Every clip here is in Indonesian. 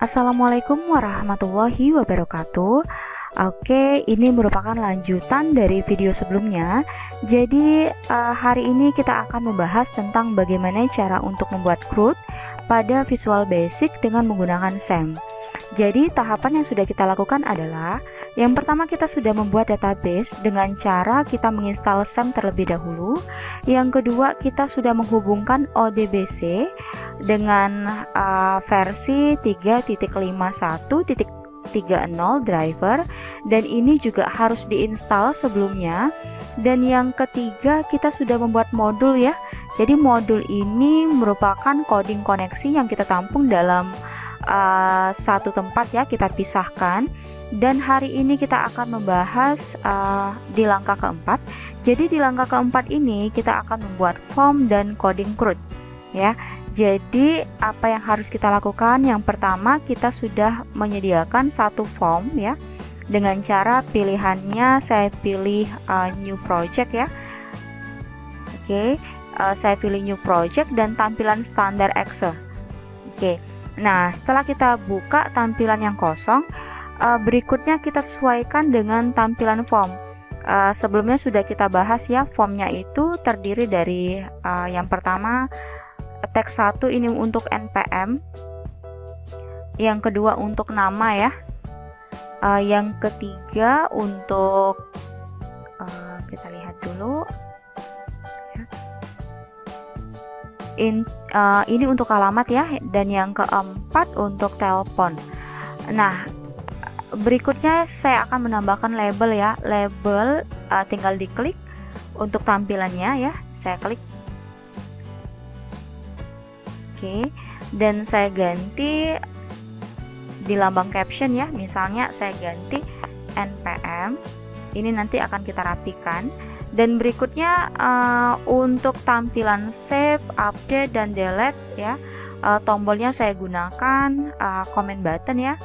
Assalamualaikum warahmatullahi wabarakatuh. Oke, ini merupakan lanjutan dari video sebelumnya. Jadi hari ini kita akan membahas tentang bagaimana cara untuk membuat CRUD pada Visual Basic dengan menggunakan SAM. Jadi tahapan yang sudah kita lakukan adalah yang pertama, kita sudah membuat database dengan cara kita menginstal SAM terlebih dahulu. Yang kedua, kita sudah menghubungkan ODBC dengan versi 3.51.30 driver, dan ini juga harus diinstal sebelumnya. Dan yang ketiga, kita sudah membuat modul ya. Jadi modul ini merupakan coding koneksi yang kita tampung dalam satu tempat ya, kita pisahkan. Dan hari ini kita akan membahas di langkah keempat. Jadi di langkah keempat ini kita akan membuat form dan coding CRUD ya. Jadi apa yang harus kita lakukan? Yang pertama, kita sudah menyediakan satu form ya, dengan cara pilihannya saya pilih new project ya. Oke, saya pilih new project dan tampilan standar Excel. Oke, nah setelah kita buka tampilan yang kosong, berikutnya kita sesuaikan dengan tampilan form. Sebelumnya sudah kita bahas ya, formnya itu terdiri dari yang pertama teks 1 ini untuk NPM, yang kedua untuk nama ya, yang ketiga untuk kita lihat dulu ini untuk alamat ya, dan yang keempat untuk telepon. Nah, berikutnya saya akan menambahkan label ya. Label tinggal diklik untuk tampilannya ya, saya klik. Oke, dan saya ganti di lambang caption ya, misalnya saya ganti NPM. Ini nanti akan kita rapikan. Dan berikutnya untuk tampilan save, update, dan delete ya, tombolnya saya gunakan comment button ya.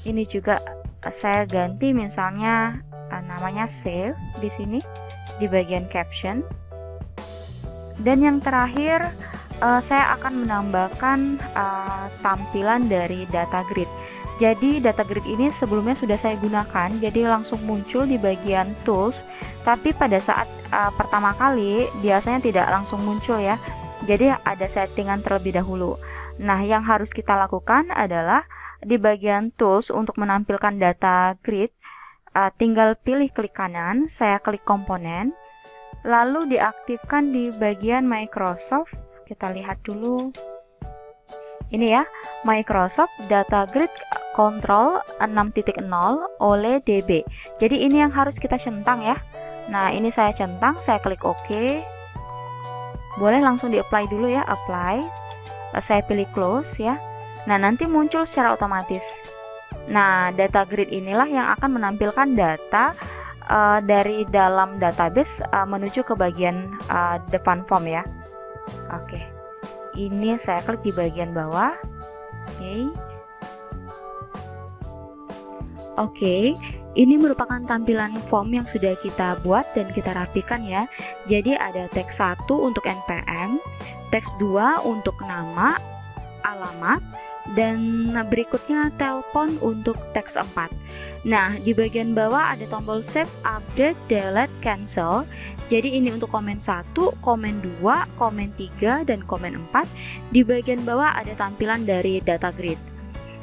Ini juga saya ganti, misalnya namanya save di sini di bagian caption. Dan yang terakhir saya akan menambahkan tampilan dari data grid. Jadi data grid ini sebelumnya sudah saya gunakan, jadi langsung muncul di bagian tools. Tapi pada saat pertama kali biasanya tidak langsung muncul ya. Jadi ada settingan terlebih dahulu. Nah, yang harus kita lakukan adalah di bagian tools untuk menampilkan data grid, tinggal pilih klik kanan, saya klik komponen, lalu diaktifkan di bagian Microsoft. Kita lihat dulu. Ini ya, Microsoft Data Grid Control 6.0 oleh DB. Jadi ini yang harus kita centang ya. Nah, ini saya centang, saya klik OK. Boleh langsung di-apply dulu ya, apply. Saya pilih close ya. Nah, nanti muncul secara otomatis. Nah, data grid inilah yang akan menampilkan data dari dalam database menuju ke bagian depan form ya. Oke, ini saya klik di bagian bawah. Oke, ini merupakan tampilan form yang sudah kita buat dan kita rapikan ya. Jadi ada teks 1 untuk NPM, teks 2 untuk nama, alamat, dan berikutnya telepon untuk teks 4. Nah, di bagian bawah ada tombol save, update, delete, cancel. Jadi ini untuk komen 1, komen 2, komen 3, dan komen 4. Di bagian bawah ada tampilan dari data grid.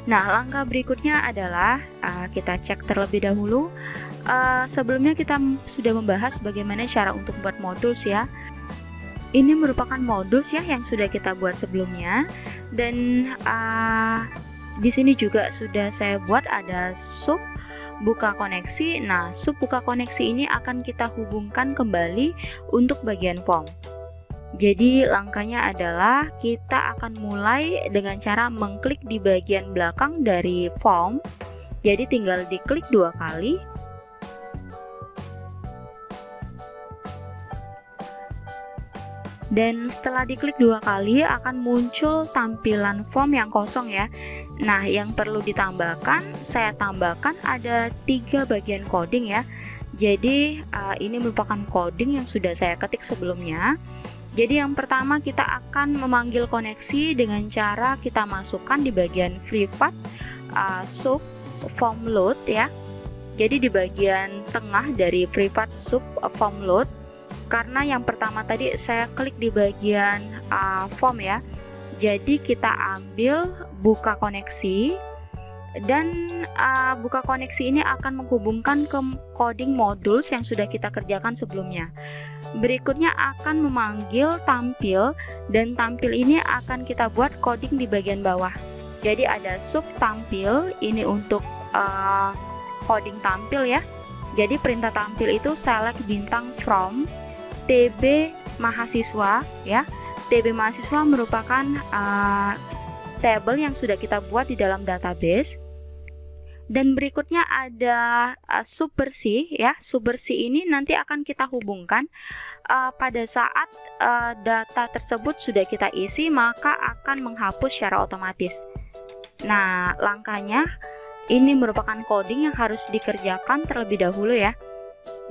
Nah, langkah berikutnya adalah kita cek terlebih dahulu. Sebelumnya kita sudah membahas bagaimana cara untuk membuat modules ya. Ini merupakan modules ya yang sudah kita buat sebelumnya. Dan di sini juga sudah saya buat ada sub buka koneksi. Nah, sub buka koneksi ini akan kita hubungkan kembali untuk bagian form. Jadi langkahnya adalah kita akan mulai dengan cara mengklik di bagian belakang dari form. Jadi tinggal diklik 2 kali. Dan setelah diklik 2 kali akan muncul tampilan form yang kosong ya. Nah, yang perlu ditambahkan, saya tambahkan ada 3 bagian coding ya. Jadi ini merupakan coding yang sudah saya ketik sebelumnya. Jadi yang pertama kita akan memanggil koneksi dengan cara kita masukkan di bagian privat sub form load ya. Jadi di bagian tengah dari privat sub form load, karena yang pertama tadi saya klik di bagian form ya. Jadi kita ambil buka koneksi, dan buka koneksi ini akan menghubungkan ke coding modules yang sudah kita kerjakan sebelumnya. Berikutnya akan memanggil tampil, dan tampil ini akan kita buat coding di bagian bawah. Jadi ada sub tampil, ini untuk coding tampil ya. Jadi perintah tampil itu select bintang from TB mahasiswa ya. TB mahasiswa merupakan table yang sudah kita buat di dalam database. Dan berikutnya ada sub bersih ya. Sub bersih ini nanti akan kita hubungkan pada saat data tersebut sudah kita isi, maka akan menghapus secara otomatis. Nah, langkahnya ini merupakan coding yang harus dikerjakan terlebih dahulu ya.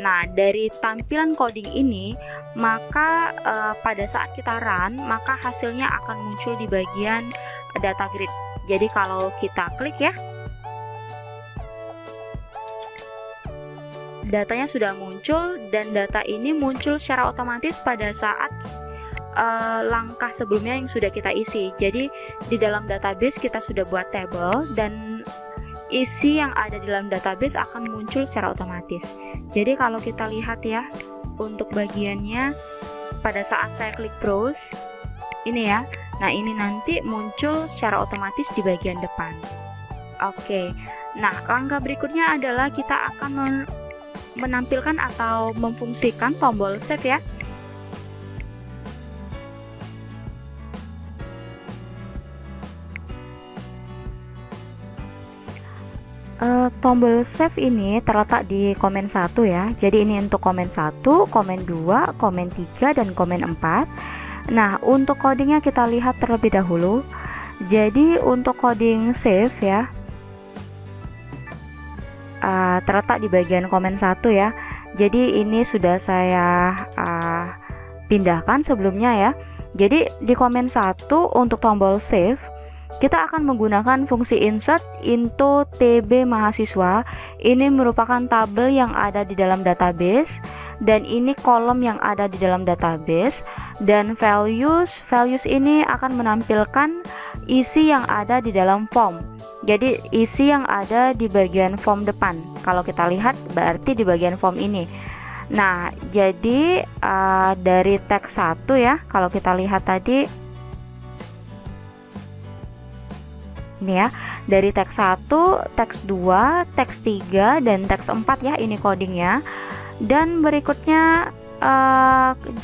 Nah, dari tampilan coding ini, maka pada saat kita run, maka hasilnya akan muncul di bagian data grid. Jadi kalau kita klik ya, datanya sudah muncul, dan data ini muncul secara otomatis pada saat langkah sebelumnya yang sudah kita isi. Jadi di dalam database kita sudah buat table, dan isi yang ada di dalam database akan muncul secara otomatis. Jadi kalau kita lihat ya, untuk bagiannya pada saat saya klik browse ini ya, nah ini nanti muncul secara otomatis di bagian depan. Oke, nah langkah berikutnya adalah kita akan menampilkan atau memfungsikan tombol save ya. Tombol save ini terletak di komen 1 ya. Jadi ini untuk komen 1, komen 2, komen 3, dan komen 4. Nah, untuk codingnya kita lihat terlebih dahulu. Jadi untuk coding save ya, terletak di bagian komen 1 ya. Jadi ini sudah saya pindahkan sebelumnya ya. Jadi di komen 1 untuk tombol save, kita akan menggunakan fungsi insert into TB mahasiswa. Ini merupakan tabel yang ada di dalam database, dan ini kolom yang ada di dalam database. Dan values ini akan menampilkan isi yang ada di dalam form. Jadi isi yang ada di bagian form depan. Kalau kita lihat berarti di bagian form ini. Nah, jadi dari teks 1 ya, kalau kita lihat tadi ini ya, dari teks 1, teks 2, teks 3, dan teks 4 ya, ini codingnya. Dan berikutnya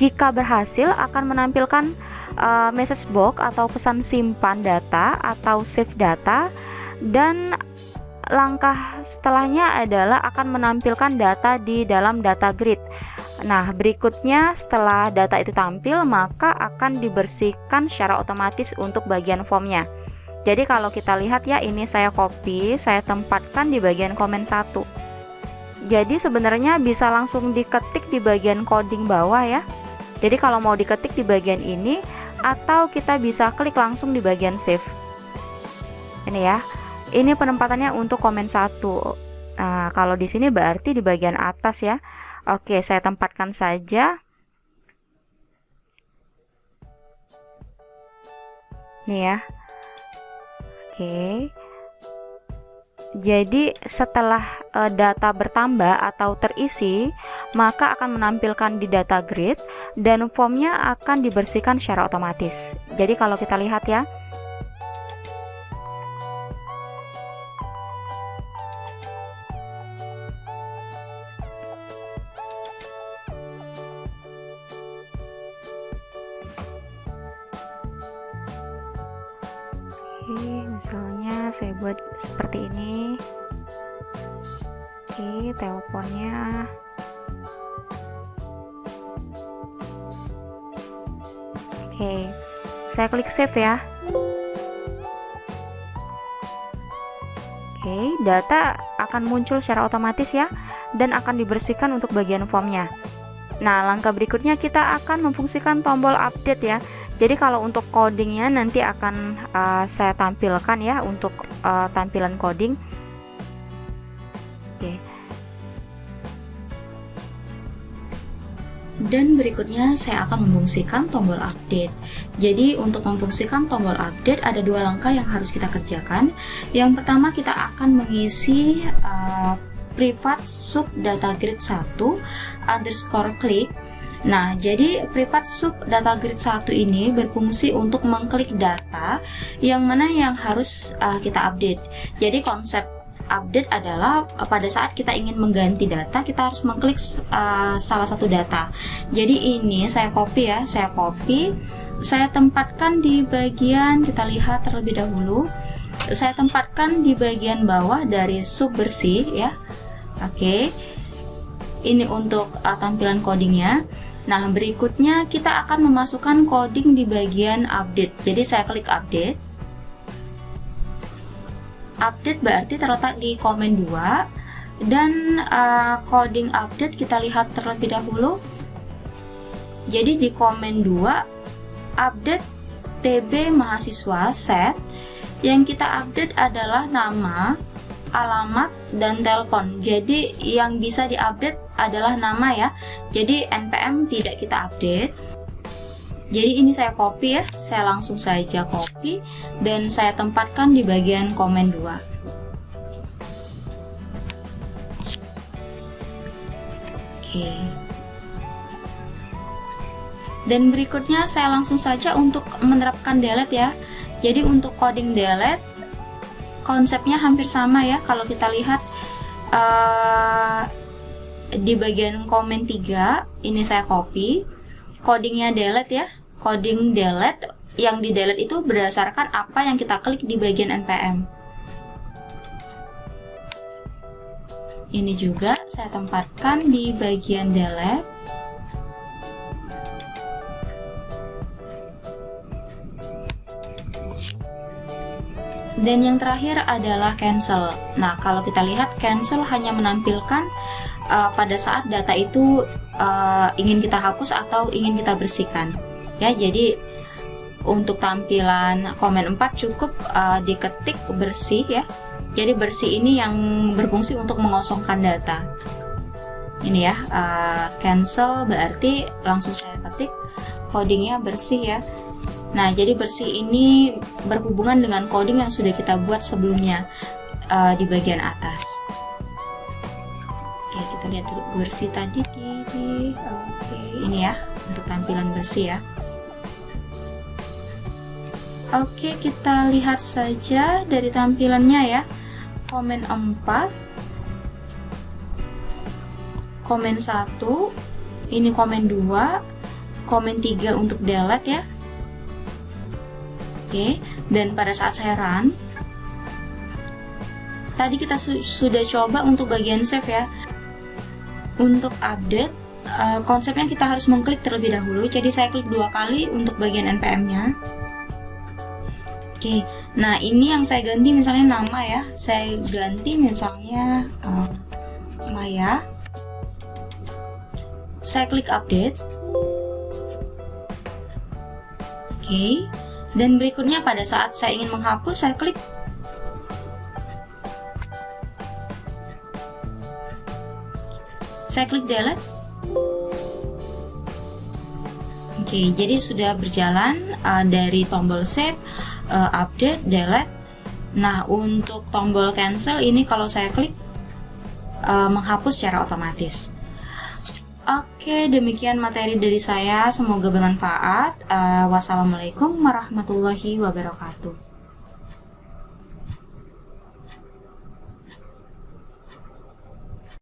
jika berhasil akan menampilkan message box atau pesan simpan data atau save data, dan langkah setelahnya adalah akan menampilkan data di dalam data grid. Nah, berikutnya setelah data itu tampil, maka akan dibersihkan secara otomatis untuk bagian formnya. Jadi kalau kita lihat ya, ini saya copy, saya tempatkan di bagian komen 1. Jadi sebenarnya bisa langsung diketik di bagian coding bawah ya. Jadi kalau mau diketik di bagian ini, atau kita bisa klik langsung di bagian save. Ini ya. Ini penempatannya untuk komen 1. Nah, kalau di sini berarti di bagian atas ya. Oke, saya tempatkan saja. Nih ya. Oke. Jadi setelah data bertambah atau terisi, maka akan menampilkan di data grid, dan formnya akan dibersihkan secara otomatis. Jadi kalau kita lihat ya, misalnya saya buat seperti ini. Oke, teleponnya. Oke, saya klik save ya. Oke, data akan muncul secara otomatis ya, dan akan dibersihkan untuk bagian formnya. Nah, langkah berikutnya kita akan memfungsikan tombol update ya. Jadi kalau untuk codingnya nanti akan saya tampilkan ya untuk tampilan coding. Oke. Dan berikutnya saya akan memfungsikan tombol update. Jadi untuk memfungsikan tombol update ada dua langkah yang harus kita kerjakan. Yang pertama kita akan mengisi privat sub data grid 1 underscore click. Nah, jadi privat sub data grid 1 ini berfungsi untuk mengklik data yang mana yang harus kita update. Jadi konsep update adalah pada saat kita ingin mengganti data, kita harus mengklik salah satu data. Jadi ini saya copy ya, saya tempatkan di bagian, kita lihat terlebih dahulu. Saya tempatkan di bagian bawah dari sub bersih ya. Oke. Ini untuk tampilan codingnya. Nah, berikutnya kita akan memasukkan coding di bagian update. Jadi saya klik update. Update berarti terletak di komen 2 dan coding update kita lihat terlebih dahulu. Jadi di komen 2 update TB mahasiswa set, yang kita update adalah nama, alamat, dan telepon. Jadi yang bisa diupdate adalah nama ya. Jadi NPM tidak kita update. Jadi ini saya copy ya, saya langsung saja copy dan saya tempatkan di bagian komen 2. Oke. Dan berikutnya saya langsung saja untuk menerapkan delete ya. Jadi untuk coding delete konsepnya hampir sama ya. Kalau kita lihat di bagian komen 3 ini saya copy codingnya delete ya. Coding delete, yang di delete itu berdasarkan apa yang kita klik di bagian npm. Ini juga saya tempatkan di bagian delete. Dan yang terakhir adalah cancel. Nah, kalau kita lihat cancel hanya menampilkan pada saat data itu ingin kita hapus atau ingin kita bersihkan. Ya, jadi untuk tampilan komen 4 cukup diketik bersih ya. Jadi bersih ini yang berfungsi untuk mengosongkan data. Ini ya, cancel berarti langsung saya ketik codingnya bersih ya. Nah, jadi bersih ini berhubungan dengan coding yang sudah kita buat sebelumnya di bagian atas. Oke, kita lihat dulu bersih tadi oke, ini ya untuk tampilan bersih ya. Oke, kita lihat saja dari tampilannya ya. Komen 4, komen 1, ini komen 2, komen 3 untuk delete ya. Oke, dan pada saat saya run, tadi kita sudah coba untuk bagian save ya. Untuk update, konsepnya kita harus mengklik terlebih dahulu. Jadi saya klik 2 kali untuk bagian npm-nya. Oke, nah ini yang saya ganti misalnya nama ya. Saya ganti misalnya Maya. Saya klik update. Oke. Dan berikutnya pada saat saya ingin menghapus, saya klik. Saya klik delete. Oke, jadi sudah berjalan dari tombol save, update, delete. Nah, untuk tombol cancel ini kalau saya klik menghapus secara otomatis. Oke, demikian materi dari saya. Semoga bermanfaat. Wassalamualaikum warahmatullahi wabarakatuh.